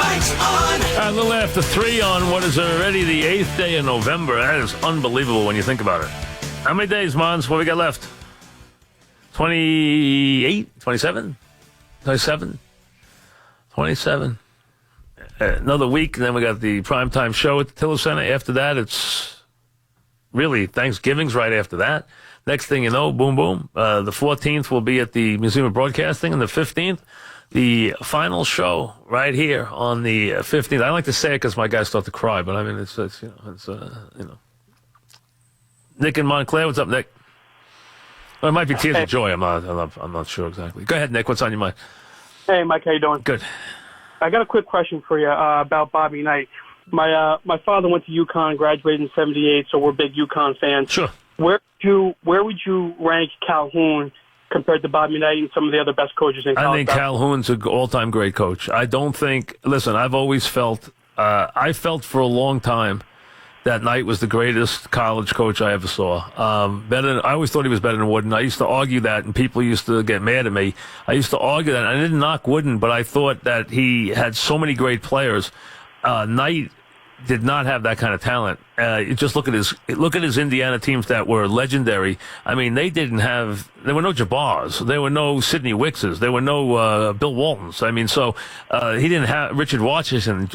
Mike's on. A little after 3 on what is already the 8th day of November. That is unbelievable when you think about it. How many days, Mons? What we got left? 28? 27? 27? 27. Another week, and then we got the primetime show at the Tiller Center. After that, it's really Thanksgiving's right after that. Next thing you know, boom, boom. The 14th will be at the Museum of Broadcasting, and the 15th, the final show right here on the 15th. I like to say it because my guys start to cry, but I mean, it's Nick in Montclair. What's up, Nick? Well, it might be tears of joy. I'm not sure exactly. Go ahead, Nick. What's on your mind? Hey, Mike. How you doing? Good. I got a quick question for you about Bobby Knight. My father went to UConn, graduated in '78, so we're big UConn fans. Sure. Where would you rank Calhoun compared to Bobby Knight and some of the other best coaches in college? I think Calhoun's an all-time great coach. I don't think. Listen, I've always felt. I felt for a long time that Knight was the greatest college coach I ever saw. I always thought he was better than Wooden. I used to argue that, and people used to get mad at me. I used to argue that. I didn't knock Wooden, but I thought that he had so many great players. Knight did not have that kind of talent. Just look at his Indiana teams that were legendary. I mean, there were no Jabars, there were no Sidney Wickses, there were no Bill Waltons. I mean, so he didn't have Richard Washington,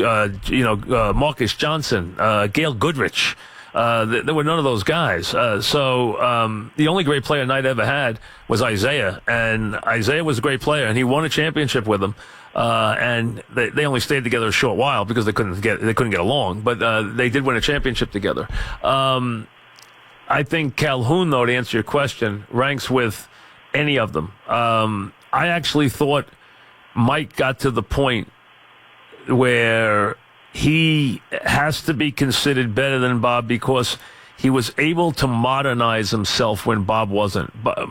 Marcus Johnson, Gail Goodrich. There were none of those guys. So the only great player Knight ever had was Isaiah, and Isaiah was a great player, and he won a championship with him. And they only stayed together a short while because they couldn't get along, but they did win a championship together. I think Calhoun, though, to answer your question, ranks with any of them. I actually thought Mike got to the point where he has to be considered better than Bob because he was able to modernize himself when Bob wasn't. But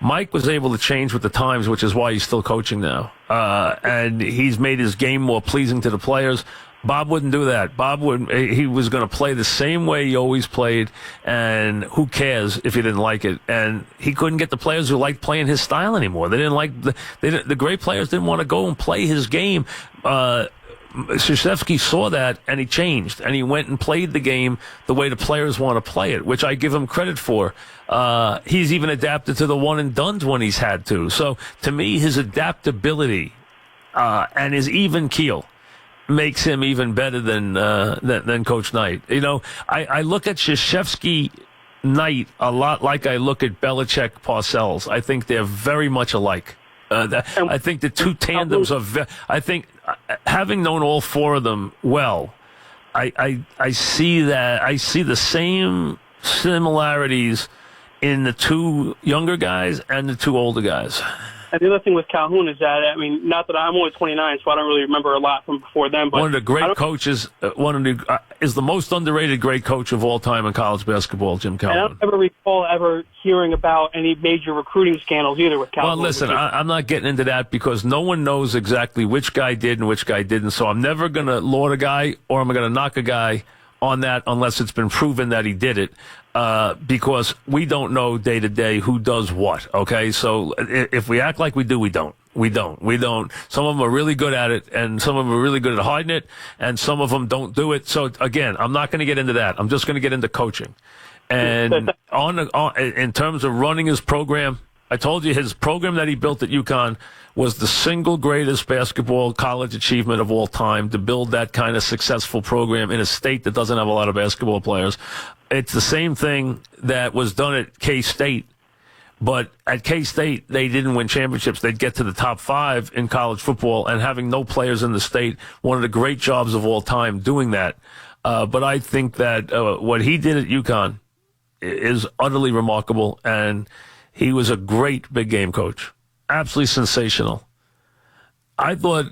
Mike was able to change with the times, which is why he's still coaching now. And he's made his game more pleasing to the players. Bob wouldn't do that. He was going to play the same way he always played, and who cares if he didn't like it? And he couldn't get the players who liked playing his style anymore. They didn't like the great players didn't want to go and play his game. Krzyzewski saw that, and he changed, and he went and played the game the way the players want to play it, which I give him credit for. He's even adapted to the one-and-dones when he's had to. So, to me, his adaptability and his even keel makes him even better than Coach Knight. You know, I look at Krzyzewski Knight a lot like I look at Belichick Parcells. I think they're very much alike. I think the two tandems are. I think having known all four of them well, I see that I see the same similarities in the two younger guys and the two older guys. And the other thing with Calhoun is that, I mean, not that I'm only 29, so I don't really remember a lot from before then. But one of the great coaches, is the most underrated great coach of all time in college basketball, Jim Calhoun. I don't ever recall ever hearing about any major recruiting scandals either with Calhoun. Well, listen, I'm not getting into that because no one knows exactly which guy did and which guy didn't. So I'm never going to laud a guy or I'm going to knock a guy on that unless it's been proven that he did it. Because we don't know day to day who does what, okay? So if we act like we do, we don't. We don't. Some of them are really good at it, and some of them are really good at hiding it, and some of them don't do it. So, again, I'm not going to get into that. I'm just going to get into coaching. And in terms of running his program, I told you his program that he built at UConn was the single greatest basketball college achievement of all time, to build that kind of successful program in a state that doesn't have a lot of basketball players. It's the same thing that was done at K-State, but at K-State, they didn't win championships. They'd get to the top 5 in college football, and having no players in the state, one of the great jobs of all time doing that. But I think that what he did at UConn is utterly remarkable, and he was a great big game coach. Absolutely sensational. I thought,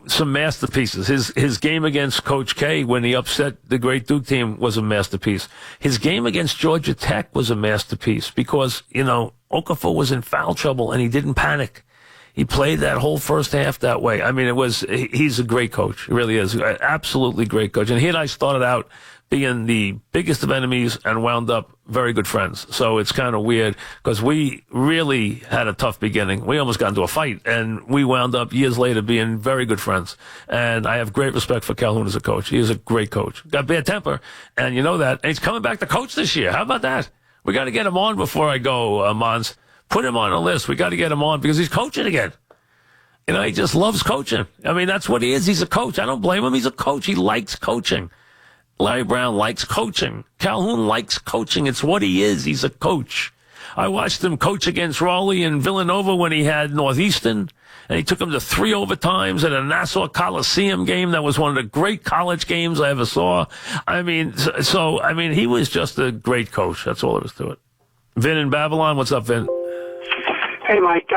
some masterpieces. His game against Coach K when he upset the great Duke team was a masterpiece. His game against Georgia Tech was a masterpiece because, Okafor was in foul trouble and he didn't panic. He played that whole first half that way. I mean, he's a great coach. He really is. Absolutely great coach. And he and I started out being the biggest of enemies and wound up very good friends. So it's kind of weird because we really had a tough beginning. We almost got into a fight, and we wound up years later being very good friends. And I have great respect for Calhoun as a coach. He is a great coach. Got bad temper, and you know that. And he's coming back to coach this year. How about that? We got to get him on before I go, Mons. Put him on a list. We got to get him on because he's coaching again. You know, he just loves coaching. I mean, that's what he is. He's a coach. I don't blame him. He's a coach. He likes coaching. Larry Brown likes coaching. Calhoun likes coaching. It's what he is. He's a coach. I watched him coach against Raleigh and Villanova when he had Northeastern, and he took him to 3 overtimes at a Nassau Coliseum game. That was one of the great college games I ever saw. I mean, he was just a great coach. That's all there is to it. Vin in Babylon. What's up, Vin? Hey, Mike.